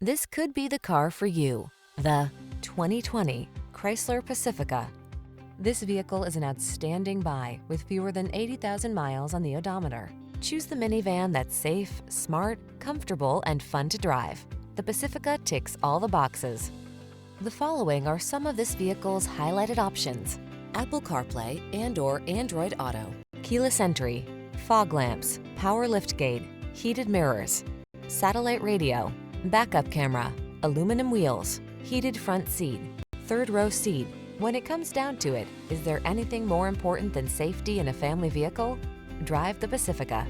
This could be the car for you. The 2020 Chrysler Pacifica. This vehicle is an outstanding buy with fewer than 80,000 miles on the odometer. Choose the minivan that's safe, smart, comfortable, and fun to drive. The Pacifica ticks all the boxes. The following are some of this vehicle's highlighted options: Apple CarPlay and/or Android Auto, keyless entry, fog lamps, power liftgate, heated mirrors, satellite radio, backup camera, aluminum wheels, heated front seat, third row seat. When it comes down to it, is there anything more important than safety in a family vehicle? Drive the Pacifica.